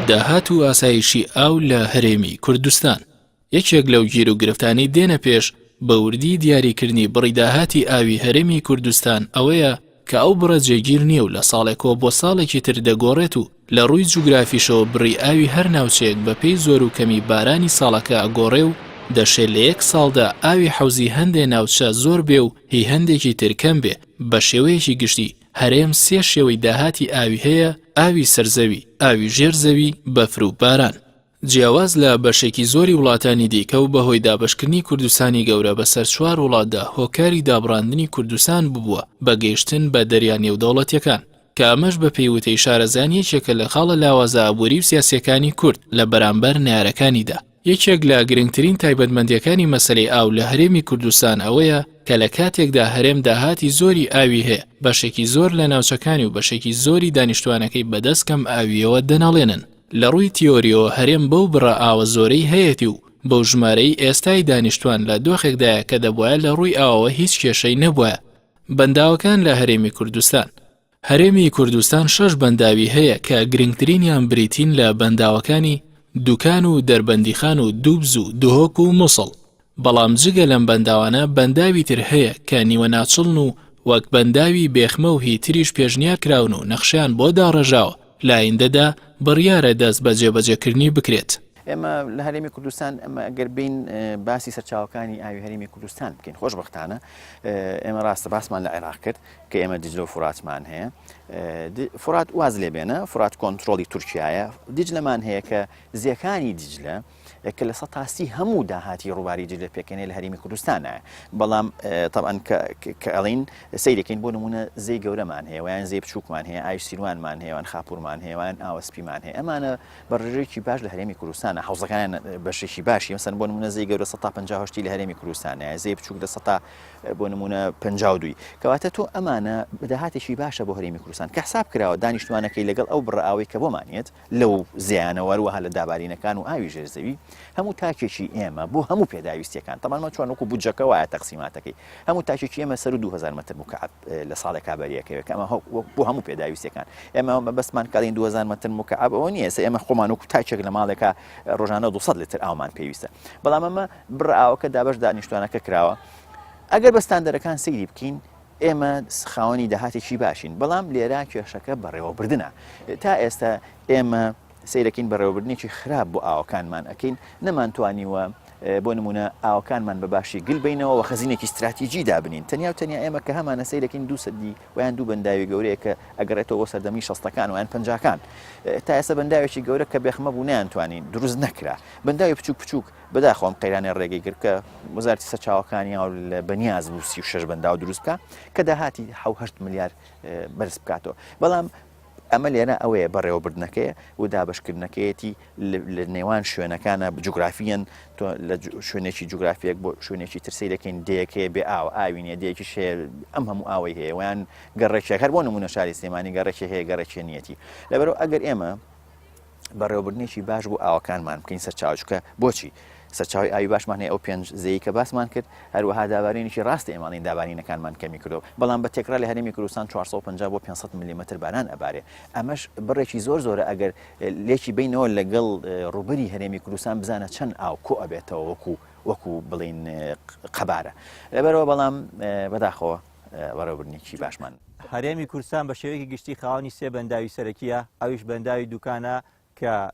داهات و ئاسایشی ئاو لە هەرێمی کوردستان یەکێک لەو گیر و گرفتانەی دێنە پێش بە وردی دیاریکردنی بڕیداهاتی ئاوی هەرێمی کوردستان ئەوەیە کە ئەو بڕە جێگیر نییە و لە ساڵێکەوە بۆ ساڵێکی تر دەگۆڕێت و لە ڕووی جوگرافیشەوە بڕی ئاوی هەر ناوچەیەک بە پێی زۆر و کەمی بارانی ساڵەکە ئەگۆڕێ و دەشێت لە یەک ساڵدا ئاوی حەوزی هەندێک ناوچە زۆر بێ و هی هەندێکی ترکەم بێ. بە شێوەیەکی گشتی هەرێم سێ شێوەی داهاتی ئاوی هەیە: ئاوی سەرزەوی، ئاوی ژێرزەوی، بەفر و باران. جیاواز لە بەشێکی زۆری وڵاتانی دیکە و بەهۆی دابشکردنی کوردستانی گەورە بەسەر چوار وڵاتدا هۆکاری دابڕاندنی کوردستان ببووە بە گەیشتن بە دەریا نێودەوڵەتیەکان کە ئەمەش بە پێیوتەی شارەزانیەکێکە لە خاڵە لاوازە ئابووری و سیاسیەکانی کورد لە بەرامبەر نارەکانیدا. یەکێک لە گرنگترین تایبەتمەندیەکانی مەسەلەی ئاو لە هەرێمی کوردستان ئەوەیە کە لە کاتێکدا هەرێم داهاتی زۆری ئاوی هەیە، بەشێکی زۆر لە ناوچەکانی و بەشێکی زۆری دانیشتوانەکەی بەدەست کەم ئاویەوە دەناڵێنن. لە ڕووی تیۆریەوە هەرێم بەو بڕە ئاوە زۆرەی هەیەتی و بەو ژمارەی ئێستای دانیشتوان لە دۆخێکدایە کە دەبووە لە ڕووی ئاوەوە هیچ کێشەی نەبووە. بەنداوەکان لە هەرێمی کوردستان هەرێمی کوردستان 6 بەنداوی هەیە کە گرنگترینیان بریتین لە بەنداوەکانی دوکان و دەربەندیخان و دووبز و دهۆک و مووسڵ. بەڵام جگە لەم بەنداوانە بەنداوی تر هەیە کە نیوە ناچڵن و وەک بەنداوی بێخمە و هیتریش پێشنیار کراون و نەخشیان بۆ داڕژاوە لایندەدا بڕیارە دەست بە جێبەجێکردنی بکرێت. ئێمە لە هەرێمی کوردستان ئەمە ئەگەر بین باسی سەرچاوەکانی ئاوی هەرێمی کوردستان بکەین خۆشبەختانە ئێمە ڕاستە باسمان لە عێراق کرد کە ئێمە دیجلە و فوراتمان هەیە. فورات واز لێ بێنە، فورات کۆنتترۆلی تورکیایە. دیجلەمان هەیە کە زیەکانی دیجلە کە لە 100 هەموو داهاتی ڕووباری دیجلە پێکەنێ لە هەرێمی کوردستانە. بەڵام طبعاً کە ئەڵین سەیرەکەین بۆ نمونە زەی گەورەمان هەیە، ویان زەی بچووکمان هەیە، ئاوی سیروانمان هەیە، وان خاپوورمان هەیە، وان ئاوەسپیمان هەیە. ئەمانە بەڕێژەیەکی باش لە هەرێمی کوردستانە، حوزەکانیان بەشێکی باشی. مەسەن بۆ نمونە زەی گەورە 158 لە هەرێمی کوردستانە، زەی بچووک لە 100 بۆ نمونە 52. کەواتە تۆ ئەمانە داهاتێکی باشە بۆ هەرێمی کوردستان کە حساب کراوە دانیشتوانەکەی لەگەڵ ئەو بڕە ئاوی کە بۆمانێت لەو زیانە وەروەها لە دابارینەکان و ئاوی ژێرزەوی هەموو تاکێکی ئێمە بۆ هەموو پێداویستیەکان تەمانمە چۆن وەکو بودجەکە وایە تەقسیماتەکەی هەموو تاکێکی ئێمە سەر 2000 مەتر مکعب لە ساڵێک کابەریەکەوێت ئەمە بۆ هەموو پێداویستیەکان. ئێمە بەسمان کاڵین 2000 مەتر مکعب ئەوە نییە، ئێمە خۆمان وەکو تاکێک لە ماڵێکە ڕۆژانە 200 لیتر ئاومان پێویستە. بەڵام ئەمە بڕە ئاوەکە دابەش دانیشتوانەکە کراوە. ئەگەر بە ستاندەرەکان سەیری بکەین ئێمە خاوەنی داهاتێکی باشین، بەڵام لێرە کێشەکە بەڕێوەبردنە. تا ئێستا ئێمە سیرەکەین بەڕێوەبردنێکی خراپ بۆ ئاوەکانمان ئەکەین، نەمانتوانیوە بۆ نمونە ئاوەکانمان بەباشی گل بینەوە و خەزینێکی استراتیژی دابنین تەنیا و تەنیا ئێمە کە هەمانە سەیرەکەین 2 سەدی ویان دوو بەنداوی گەورەیە کە ئەگەڕێتەوە بۆ سەردەمی 60ەکان ویان 50کان تا ئێستا بەنداوێکی گەورە کە بێخمە بوو نەیانتوانین دروست نەکرا بەنداوی بچووک بەداخۆم قەیرانێ ڕێگەی کرد کە وەزارەتی سەرچاوەکانی بەنیاز بوو 36 بەنداو دروست بکە کە داهاتی 7 میلیارد بەرز بکاتەوە بەڵام ئەمە لێرە ئەوەیە بەڕێوەبردنەکەی و دابشکردنەکەیەتی لە نێوان شوێنەکانە جوگرافیەن لە شوێنێکی جوگرافیەک بۆ شوێنێکی ترسی دەکەین دەیەکەیە بێ ئاوینە دەیەکی شێ ئەم هەموو ئاوی هەیە ویان گەڕێکێک هەر بۆ نمونە شاری سلێمانی گەڕێکی هەیە گەڕێکی نیەتی لەبەرەوە ئەگەر ئێمە بەڕێوەبردنێکی باش بوو ئاوەکانمان بکەین سەرچاوچکە بۆچی سەرچاوی ئاوی باشمان هەیە ئەو 5 زەیی کە باسمان کرد هەروەها دابارینێکی ڕاستی ئێماڵین دابارینەکانمان کەمی کردەوە بەڵام بە تێکرا لە هەرێمی کوردستان 450 بۆ 500 میلیمتر باران ئەبارێ ئەمەش بڕێکی زۆرە ئەگەر لێکی بینەوە لەگەڵ ڕوبەری هەرێمی کوردستان بزانە چەند ئاو کۆ ئەبێتەوە وەکو بڵین قەبارە لەبەرەوە بەڵام بەداخەوە بەڕێوەبردنێکی باشمان هەرێمی کوردستان بە شێوەیەکی گشتی خاوەنی 3 بەنداوی سەرەکیە ئەویش بەنداوی دوکانە کە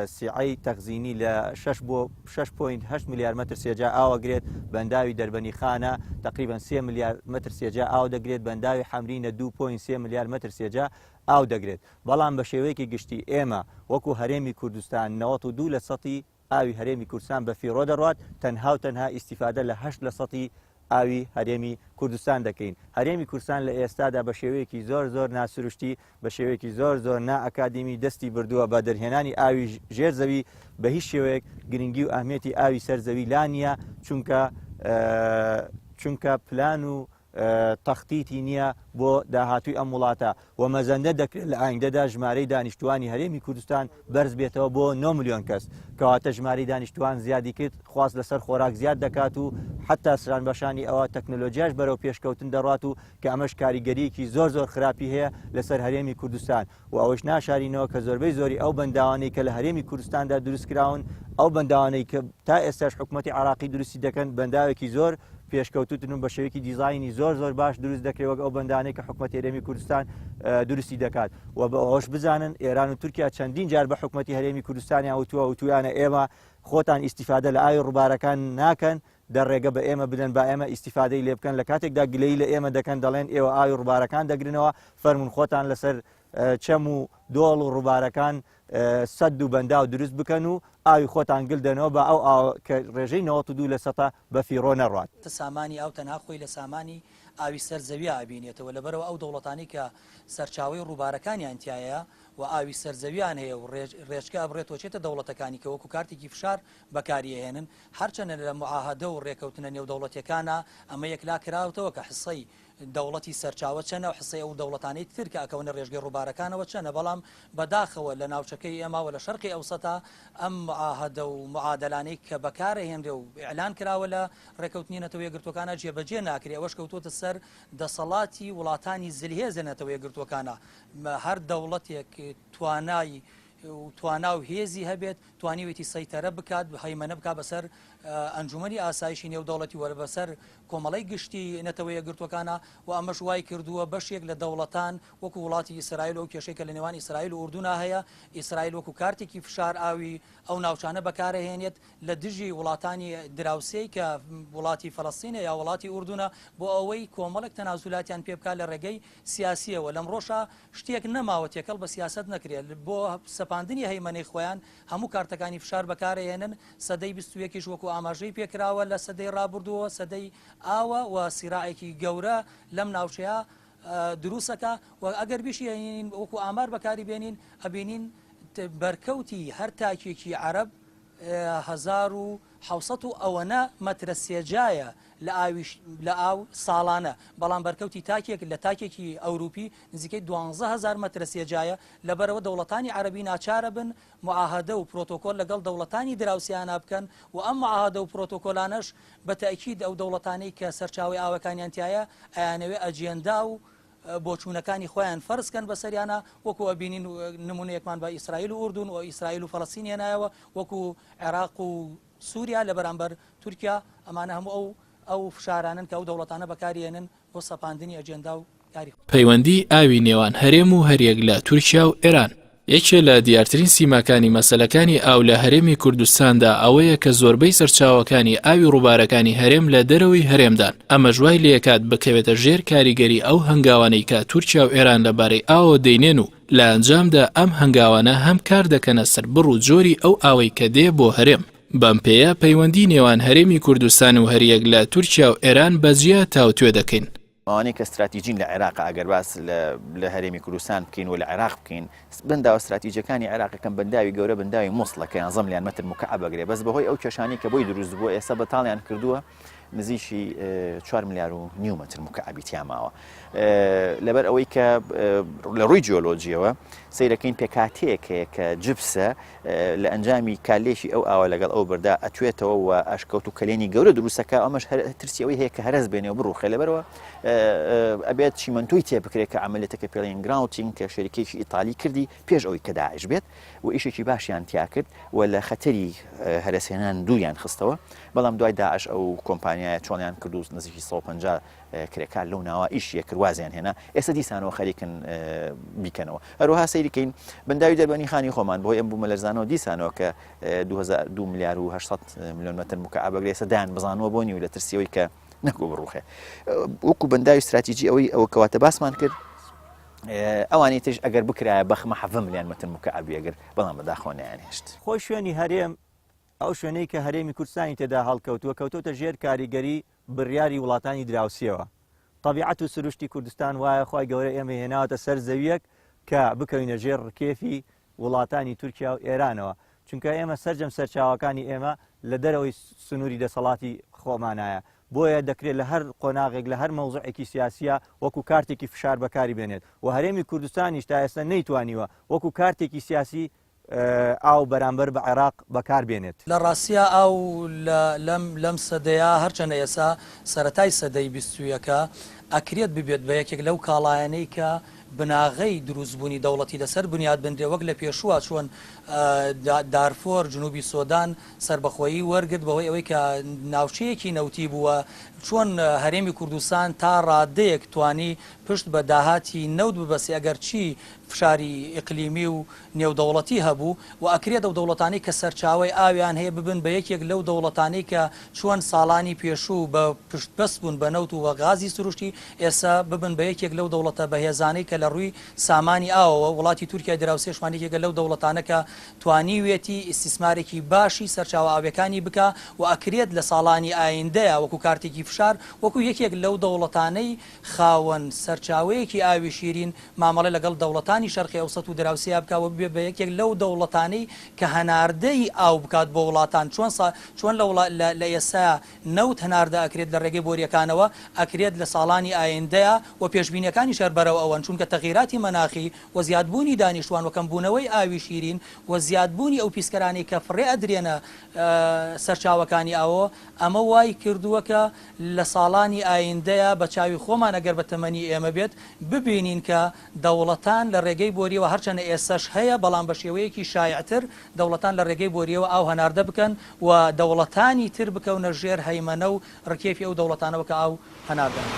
سیعی تەخزینی لە 6.8 میلیارد متر سێجا ئاوەگرێت بەنداوی دەربەنی خانە تقریبا 3 میلیارد متر سێجا ئاو دەگرێت بەنداوی حەمرینە 2.3 میلیارد متر سێجا ئاو دەگرێت بەڵام بە شێوەیەکی گشتی ئێمە وەکو هەرێمی کوردستان 92 لە سەتی ئاوی هەرێمی کوردستان بە فیڕۆ دەڕات تەنها و تەنها ئیسیفادە لە 8 لە سەتی ئاوی هەرێمی کوردستان دەکەین هەرێمی کوردستان لە ئێستادا بە شێوەیەکی زۆر ناسروشتی بە شێوەیەکی زۆر نائەکادمی دەستی بردووە بە دەرهێنانی ئاوی ژێرزەوی بە هیچ شێوەیەک گرنگی و ئەهمیەتی ئاوی سەرزەوی لا نییە چونکە پلان و تەختیتی نییە بۆ داهاتووی ئەم وڵاتە و مەزەندە دەکرێت لە ئایندەدا ژمارەی دانیشتوانی هەرێمی کوردستان بەرز بێتەوە بۆ 9 میلیۆن کەس کەواتە ژماری دانیشتوان زیادی کرد خواست لەسەر خۆراک زیاد دەکات و حتا سران بەشانی ئەوە تەکنۆلۆژیاش بەرەو پێشکەوتن دەڕات و کە ئەمەش کاریگەریەکی زۆر خراپی هەیە لەسەر هەرێمی کوردستان و ئەوەش ناشارینەوە کە زۆربەی زۆری ئەو بەنداوانەی کە لە هەرێمی کوردستاندا دروستکراون ئەو بەنداوانەی کە تا ئێستاش حکوومەتی عراقی دروستی دەکەن بەنداوێکی زۆر پێشکەوتوتن و بە شێوەیەکی دیزاینی زۆر باش دروست دەکرێت وەک ئەو بەندانەی کە حکوومەتی هەرێمی کوردستان دروستی دەکات و بە ئەوش بزانن ئێران و تورکیا چەندین جار بە حکوومەتی هەرێمی کوردستانیان وتویانە ئێمە خۆتان ئیسیفادە لە ئاوی ڕووبارەکان ناکەن دەڕێگە بە ئێمە بدەن با ئێمە ئیسیفادەی لێ بکەن لە کاتێکدا گلەی لە ئێمە دەکەن دەڵێن ئێوە ئاوی ڕووبارەکان دەگرنەوە فەرمون خۆتان لەسەر چەم و دۆڵ و ڕووبارەکان سەد و بەنداو دروست بکەن و ئاوی خۆتان گلدەنەوە بە ئەو کە ڕێژەی 92 لە سەتا بە فیڕۆ نەڕات سامانی ئەو تەنها خۆی لە سامانی ئاوی سەرزەوی ئابینێتەوە لەبەرەوە ئەو دەوڵەتانی کە سەرچاوی ڕووبارەکانیان تایە و ئاوی سەرزەویان هەیە و ڕێژکە ئەبڕێتەوە چێتە دەوڵەتەکانی کە وەکو کارتێکی فشار بەکاریهێنن هەرچەنە لە معاهدە و ڕێکەوتنە نێو دەوڵەتەکانە ئەمە یەکلا کراوتەوە کە حسەی دەوڵەتی سەرچاوە چەنە و حسەی ئەو دەوڵەتانی تر کە ئەکەونە ڕێژگەی ڕووبارەکانەوە چەنە بەڵام بەداخەوە لە ناوچەکەی ئێماوە لە شەرقی ئەوسەتا ئەم معاهدە و معادلانەی کە بەکارهێنرێ و ئیعلان کراوە لە ڕێکەوتنی نەتەوە یەکگرتوەکانە جێبەجێ ناکرێ ئەوەش کەوتوتە سەر دەسەڵاتی وڵاتانی زلهێزە نەتەوە یەکگرتوەکانە هەر دەوڵەتێک توانا و هێزی هەبێت توانیوێتی سەیتەرە بکات هەیمەنە بکات بەسەر ئەنجومەنی ئاسایشی نێودەوڵەتی وەرە بەسەر کۆمەڵی گشتی نەتەوە یەکگرتوەکانە و ئەمەش وای کردووە بەشێک لە دەوڵەتان وەکو وڵاتی ئیسرائیل و کێشەیەکە لە نێوان ئیسرائیل و ئوردونا هەیە ئیسرائیل وەکو کارتێکی فشار ئاوی ئەو ناوچانە بەکارهێنێت لە دژی وڵاتانی دراوسەی کە وڵاتی فەڵەستینە یا وڵاتی ئوردونا بۆ ئەوەی کۆمەڵێک تەنازولاتیان پێ بکات لە ڕێگەی سیاسیەوە لەم ڕۆژە شتێک نەماوە تێکەڵ بە سیاست نەکرێت بۆ سەپاندنی هەیمەنەی خۆیان هەموو کارتەکانی فشار بەکارهێنن سەدەی 21 وەکو ئاماژەی پێکراوە لە سەدەی ڕابردووە سەدەی ئاوە و سیراعێکی گەورە لەم ناوچەیە دروستەکە و ئەگەر بیشین وەکو ئامار بەکاری بێنین ئەبینین بەرکەوتی هەر تاکێکی عەرەب 1600 ئەوەنە مەترە سێجایە لە ئاو ساڵانە بەڵام بەرکەوتی تاکێک لە تاکێکی ئەوروپی نزیکەی 12000 مەترە سێجایە لەبەرەوە دەوڵەتانی عەرەبی ناچارە بن معاهدە و پرۆتۆکۆل لەگەڵ دەوڵەتانی دراوسیانە بکەن و ئەم معاهدە و پرۆتۆکۆلانەش بە تاکید ئەو دەوڵەتانەی کە سەرچاوی ئاوەکانیان تایە ئەیانەوێ ئەجێندا و بۆچوونەکانی خۆیان فەرزکەن بەسەریانە وەکو ئەبینین نمونەیەکمان بە ئیسرائیل و ئوردون و ئیسرائیل و فەڵەستین هێنایەوە وەکو عێراق و سووریا لە بەرامبەر تورکیا ئەمانە هەموو ئەو فشارانن کە ئەو دەوڵەتانە بەکارهێنن بۆ سەپاندنی ئەجێندا و کاری پەیوەندی ئاوی نێوان هەرێم و هەریەک لە تورکیا و ئێران یەکێ لە دیارترین سیماکانی مەسەلەکانی ئاو لە هەرێمی کوردستاندا ئەوەیە کە زۆربەی سەرچاوەکانی ئاوی ڕووبارەکانی هەرێم لە دەرەوەی هەرێمدان. ئەمە ژوای لێکات بکەوێتە ژێر کاریگەری ئەو هەنگاوانەی کە تورکیا و ئێران لەبارەی ئاوە دەینێن و لە ئەنجامدا ئەم هەنگاوانە هەم کار دەکەنە سەر بڕ و جۆری ئەو ئاوەی کە دێ بۆ هەرێم. بەم پێیە پەیوەندی نێوان هەرێمی کوردستان و هەریەک لە تورکیا و ئێران بەجیا تاوتوێ دەکەین. ئەوانەی کە استراتیژین لە عێراق ئەگەر باس لە هەرێمی کوردستان بکەین و لە عێراق بکەین بەنداوە استراتیژیەکانی عێراقەکەم بەنداوی گەورە بەنداوی مووسڵەکە یانزەم لیان مەتر مکعب بگرێ بەس بەهۆی ئەو کێشانی کە بۆی دروست بووە ئێستا بەتاڵیان کردووە نزیکی 4.5 ملیار متر مکعبی تیاماوە لەبەر ئەوەی کە لە ڕووی جیۆلۆجیەوە سیرەکەین پێکاتەیەک هەیە کە جبسە لە ئەنجامی کالێشی ئەو ئاوە لەگەڵ ئەو بەردا ئەتوێتەوە و ئاشکەوت و کلێنی گەورە دروستەکە ئەمەش ترسی ئەوەی هەیە کە هەرەس بێنێ و بڕوخێ لەبەرەوە ئەبێت چیمەنتۆی تێبکرێت کە عملیاتەکە پێڵین گراوتینگ کە شەریکێکی ئیتالی کردی پێش ئەوەی کە داعش بێت و ئیشێکی باشیان تیا کرد و لە خەتەری هەرەسێنان دوویان خستەوە بەڵام دوای داعش ئەو کۆمپانیایە چۆنیان کرد و نزیکی 150 کرێکار لەو ناوە ئیشیە کروازیان هێنا ئێستا دیسانەوە خەریکن بیکەنەوە هەروەها سەیریکەین بەنداوی دەربانی خانی خۆمان بۆی ئەم بوو مەلەرزانەوە دیسانەوە کە 2 ملیار و 800 میلیۆن مەتر مکعب بگرێ ئێستا دایان بزانەوە بۆ نیو لە ترسیەوەی کە نەکۆ بڕوخێ وەکو بەنداوی استراتیژی ئەوە کەواتە باسمان کرد ئەوانی تش ئەگەر بکرایە بەخمە 7 ملیۆن مەتر مکعبی ئەگەر بەڵام بەداخۆنیان هێشت خۆی شوێنی هەرێم ئەو شوێنەی کە هەرێمی کوردستانی تێدا هەڵکەوتووە کەوتۆتە ژێر کاریگەری بڕیاری وڵاتانی دراوسیەوە طبیعەت و سروشتی کوردستان وایە خی گەورە ئێمە هێناوەتە سەر زەویەک کە بکەوینە ژێر ڕکێفی وڵاتانی تورکیا و ئێرانەوە چونکە ئێمە سەرجەم سەرچاوەکانی ئێمە لە دەرەوەی سنووری دەسەڵاتی خۆمانایە بۆیە دەکرێت لە هەر قۆناغێک لە هەر مەوزوعێکی سیاسیە وەکو کارتێکی فشار بەکاری بێنێت و هەرێمی کوردستانیش تا ئێستا نەیتوانیوە وەکو کارتێکی سیاسی ئاو بەرامبەر بە عێراق بەکار بێنێت لە ڕاستیە ئاو لەم سەدەیە هەرچەندە ئێسا سەرەتای سەدەی 21ەکە ئەکرێت ببێت بە یەکێک لەو کاڵایەنەی کە بناغەی دروستبوونی دەوڵەتی لەسەر بنیاد بندێ وەک لە پێشووە چۆن دارفۆر جنوبی سۆدان سربەخۆیی وەرگرت بەهۆی ئەوەی کە ناوچەیەکی نەوتی بووە چۆن هەرێمی کوردستان تا ڕادەیەک توانی پشت بە داهاتی نەوت ببەسێ ئەگەر چی فشاری ئیقلیمی و نێودەوڵەتی هەبوو و ئەکرێت ئەو دەوڵەتانی کە سەرچاوی ئاویان هەیە ببن بە یەکێک لەو دەوڵەتانی کە چۆن ساڵانی پێشوو بە پشتبەست بوون بە نەوت و غازی سروشتی ئێستا ببن بە یەکێک لەو دەوڵەتە بەهێزانەی کە لە ڕووی سامانی ئاوەوە وڵاتی تورکیا دراوسێشمانێکێکە لەو دەوڵەتانەکە توانیوێتی ئیسیسمارێکی باشی سەرچاوە ئاوەکانی بکە و ئەکرێت لە ساڵانی ئایندەیە وەکو کارتێکی فشار وەکو یەکێک لەو دەوڵەتانەی خاوەن سەرچاوەیەکی ئاوی شیرین مامەڵێ لەگەڵ دەوڵەتانی شەرقی ئەوسەط و دراوسیا بکەوە بێ بە یەکێک لەو دەوڵەتانەی کە هەناردەی ئاو بکات بۆ وڵاتان چۆن لە ئێستا نەوت هەناردە ئەکرێت لە ڕێگەی بۆریەکانەوە ئەکرێت لە ساڵانی ئایندەیە و پێشبینیەکانی شەر بەرەوە ئەوەن چونکە تەغیراتی مەناخی و زیادبوونی دانیشتوان و کەمبوونەوەی ئاوی شیرین و زیادبوونی ئەو پیسکەرانی کە فڕێ ئەدرێنە سەرچاوەکانی ئەوە ئەمە وای کردووە کە لە ساڵانی ئایندەیە بە چاوی خۆمان ئەگەر بە تەمەنی ئێمە بێت ببینین کە دەوڵەتان لە ڕێگەی بۆریەوە هەرچەنە ئێسەش هەیە بەڵام بە شێوەیەکی شایعتر دەوڵەتان لە ڕێگەی بۆریەوە ئاو هەناردە بکەن و دەوڵەتانی تر بکەونە ژێر هەیمەنە و ڕکێفی ئەو دەوڵەتانەوە کە ئاو هەناردەن.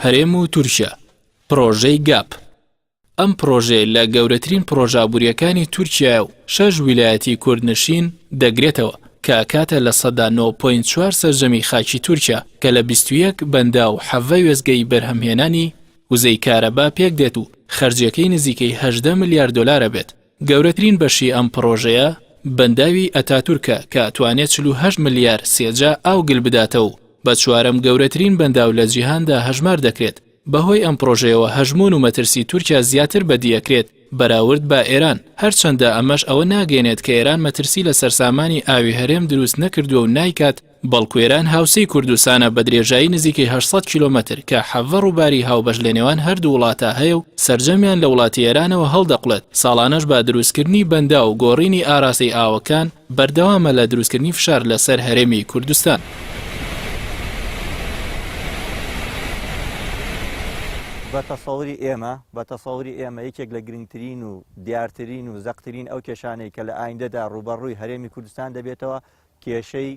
هەرێم و تورکیا پرۆژەی گاپ ئەم پرۆژێ لە گەورەترین پرۆژە ئابوووریەکانی تورکیا و 6 ویلایەتی کوردنشین دەگرێتەوە کە کاتە لە سەدا 9.4 سەرجەمی خاکی تورکیا کە لە 21 بەندا و 7 وێزگەی بەرهەمهێنانی وزەی کارەبا پێک دێت و خەرجیەکەی نزیکەی 18 ملیار دۆلارە بێت. گەورەترین بەشی ئەم پرۆژەیە بەنداوی ئەتاتورکە کە توانێت 48 ملیار سێجا ئاو گل بداتەوە و بە چوارەم گەورەترین بەنداو لە جیهاندا هەژمار دەکرێت. بەهۆی ئەم پرۆژەیەوە هەژمون و مەترسی تورکیا زیاتر بەدیەکرێت بەراورد بە ئێران هەرچەندە ئەمەش ئەوە ناگەێنێت کە ئێران مەترسی لە سەرسامانی ئاوی هەرێم دروست نەکردووە و نایکات بەڵکو ئێران هاوسەی کوردستانە بە درێژایی نزیکەی 800 کیلۆمەتر کە حەڤە ڕووباری هاوبەش لە نێوان هەردوو وڵاتە هەیە و سەرجەمیان لە وڵاتی ئێرانەوە هەڵدەقڵێت. ساڵانەش بە دروستکردنی بەندا و گۆڕینی ئاراسی ئاوەکان بەردەوامە لە دروستکردنی فشار لەسەر هەرێمی کوردستان. بە تەسەوری ئێمە یەکێک لە گرنگترین و دیارترین و زەقترین ئەو کێشانەی کە لە ئایندەدا ڕوبەڕووی هەرێمی کوردستان دەبێتەوە کێشەی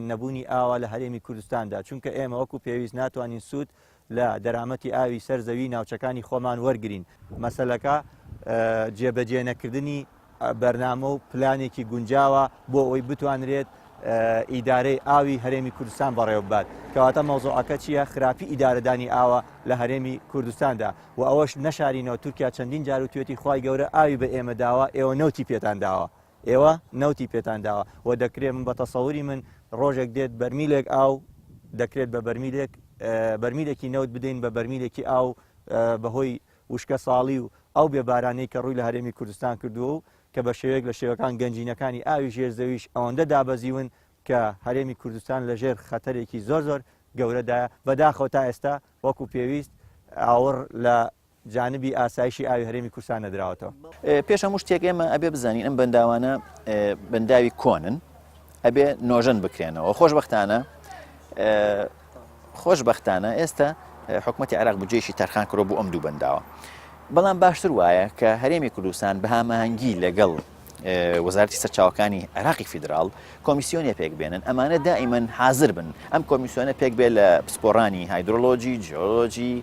نەبوونی ئاوا لە هەرێمی کوردستاندا، چونکە ئێمە وەکو پێویست ناتوانین سوود لە دەرامەتی ئاوی سەرزەوی ناوچەکانی خۆمان وەرگین. مەسەلەکە جێبەجێ نەکردنی بەرنامە و پلانێکی گونجاوە بۆ ئەوەی بتوانرێت ئیدارەی ئاوی هەرێمی کوردستان بەڕێوەبات. کەواتە مەوزوعەکە چییە؟ خراپی ئیدارەدانی ئاوە لە هەرێمی کوردستاندا و ئەوەش نەشارینەوە. تورکیا چەندین جار و توێتی خوای گەورە ئاوی بە ئێمە داوە، ئێوە نەوتی پێتان داوە، ئێوە نەوتی پێتان داوە و دەکرێت من بە تەسەووری من ڕۆژێک دێت بەرمیلێک ئاو دەکرێت بە بەرمیلێکی نەوت بدەین بە بەرمیلێکی ئاو بەهۆی وشکە ساڵی و ئەو بێبارانەی کە ڕووی لە هەرێمی کوردستان کردووە و کە بە شێوەیەک لە شێوەکان گەنجینەکانی ئاوی ژێرزەویش ئەوەندە دابەزیون کە هەرێمی کوردستان لەژێر خەتەرێکی زۆر گەورەدایە. بەداخەوە تا ئێستا وەکو پێویست ئاوڕ لە جانبی ئاسایشی ئاوی هەرێمی کوردستان نەدراوەتەوە. پێش هەموو شتێک ئێمە ئەبێ بزانین ئەم بەنداوانە بەنداوی کۆنن، ئەبێ نۆژەن بکرێنەوە. خۆشبەختانە ئێستا حکوومەتی عێراق بودجێشی تەرخان کڕۆ بۆ ئەم دوو بەنداوە. بەڵام باشتر وایە کە هەرێمی کوردستان بە هاماهەنگی لەگەڵ وەزارەتی سەرچاوەکانی عێراقی فیدراڵ کۆمیسیۆنێ پێک بێنن. ئەمانە دائیمەن حازر بن ئەم کۆمیسیۆنە پێک بێت لە پسپۆڕانی هایدرۆلۆجی، جیۆلۆجی،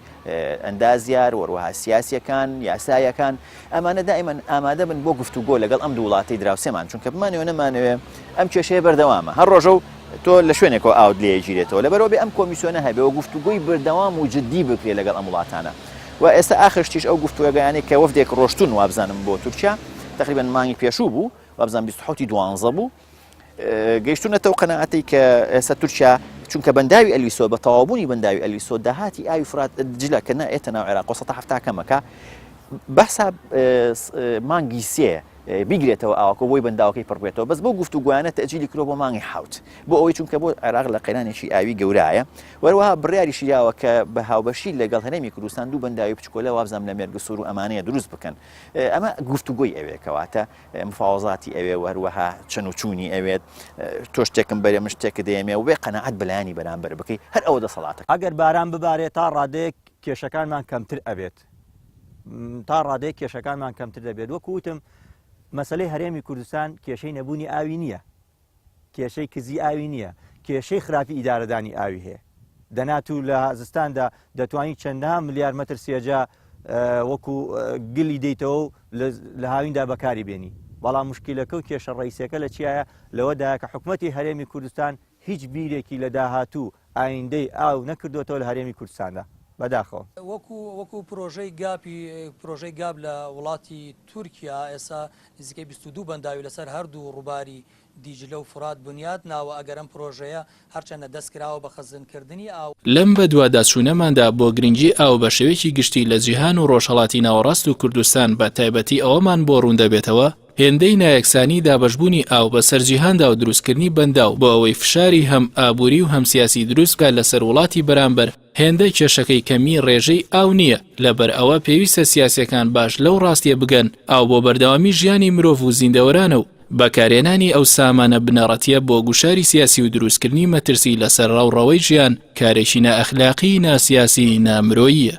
ئەندازیار، وەروەها سیاسیەکان، یاسایەکان، ئەمانە دائیمەن ئامادە بن بۆ گفتوگۆ لەگەڵ ئەم دوو وڵاتی دراوسێمان، چونکە بمانەوە نەمانەوێ ئەم کێشەیە بەردەوامە. هەر ڕۆژە و تۆ لە شوێنێکەوە ئاوت لێگیرێتەوە، لەبەرەوە بێ ئەم کۆمیسیۆنە هەبێەوە گفتوگۆی بەردەوام و جددی بکرێت لەگەڵ ئەم وڵاتانە. و ئێستا ئاخرشتیش ئەو گفتوگەیانەی کە وەفدێک ڕۆشتون وابزانم بۆ تورکیا تقریبا مانگی پێشوو بوو، وابزان 27/12 بوو، گەیشتونەتەوە قەناعەتی کە ئێستا تورکیا چونکە بەنداوی ئەلیسۆ بە تەواوبوونی بەنداوی ئەلیسۆ داهاتی ئاوی فرات دجلە کە نائێتە ناو عێراق 170 کەمەکە بەسا مانگی سێ بیگرێتەوە ئاوکە بۆی بەنداوەکەی پڕبێتەوە. بەس بۆ گفتوگویانە تەجیلی کرۆ بۆ مانگی حوت بۆ ئەوەی چونکە بۆ عێراق لە قەیرانێکی ئاوی گەورایە. وەروەها بڕیاریشی داوە کە بە هاوبەشی لەگەڵ هەرێمی کوردستان دوو بەنداوی بچکۆلە وابزانم لە مێرگسوور و ئەمانەیە دروست بکەن. ئەمە گفتوگۆی ئەوێ کەواتە مفاوەزاتی ئەوێ و هەروەها چەند و چوونی ئەوێت تۆ شتێکم بەرێ من شتێکە دەیەمێ و بێ قەناعەت بەلایانی بەرامبەر بکەی هەر ئەوە دەسەڵاتە. ئەگەر باران ببارێت تا ڕادەیەک کێشەکانمان کەمتر ئەبێت، تا ڕادەیەک کێشەکانمان کەمتر دەبێت. وەکوتم مەسەلەی هەرێمی کوردستان کێشەی نەبوونی ئاوی نییە، کێشەی کزی ئاوی نییە، کێشەی خراپی ئیدارەدانی ئاوی هەیە. دەناتوو لە زستاندا دەتوانین چەندها ملیار مەتر سێجا وەکو گلی دەیتەوە و لە هاویندا بەکاری بێنی. بەڵام مشکلەکە و کێشە ڕئیسەکە لە چیایە؟ لەوەدایە کە حکوومەتی هەرێمی کوردستان هیچ بیرێکی لە داهاتوو ئایندەی ئاو نەکردوێتەوە لە هەرێمی کوردستاندا. بەداخەوە وەکو پرۆژەی گاب لە وڵاتی تورکیا ئێستا نزیکەی 22 بەنداوی لەسەر هەردوو ڕووباری دیجلە و فرات بنیاد ناوە. ئەگەر ئەم پرۆژەیە هەرچەندە دەستکراوە بە خەزنکردنی ئاو. لەم بە دوواداچوونەماندا بۆ گرنگی ئاو بە شێوەیەکی گشتی لە جیهان و ڕۆژهەڵاتی ناوەڕاست و کوردستان بە تایبەتی ئەوەمان بۆ ڕوون دەبێتەوە هێندەی نایەکسانی دابەشبوونی ئاو بەسەر جیهاندا و دروستکردنی بەنداو بۆ ئەوەی فشاری هەم ئابووری و هەم سیاسی دروستکە لەسەر وڵاتی بەرامبەر هێندەی کێشەکەی کەمی ڕێژەی ئاو نییە. لەبەر ئەوە پێویستە سیاسیەکان باش لەو ڕاستیە بگەن ئاو بۆ بەردەوامی ژیانی مرۆڤ و زیندەوەرانە و بەکارێنانی ئەو سامانە بنەڕەتیە بۆ گوشاری سیاسی و دروستکردنی مەترسی لەسەر ڕاوڕەوەی ژیان کارێکی نائەخلاقی، ناسیاسی، نامرۆییە.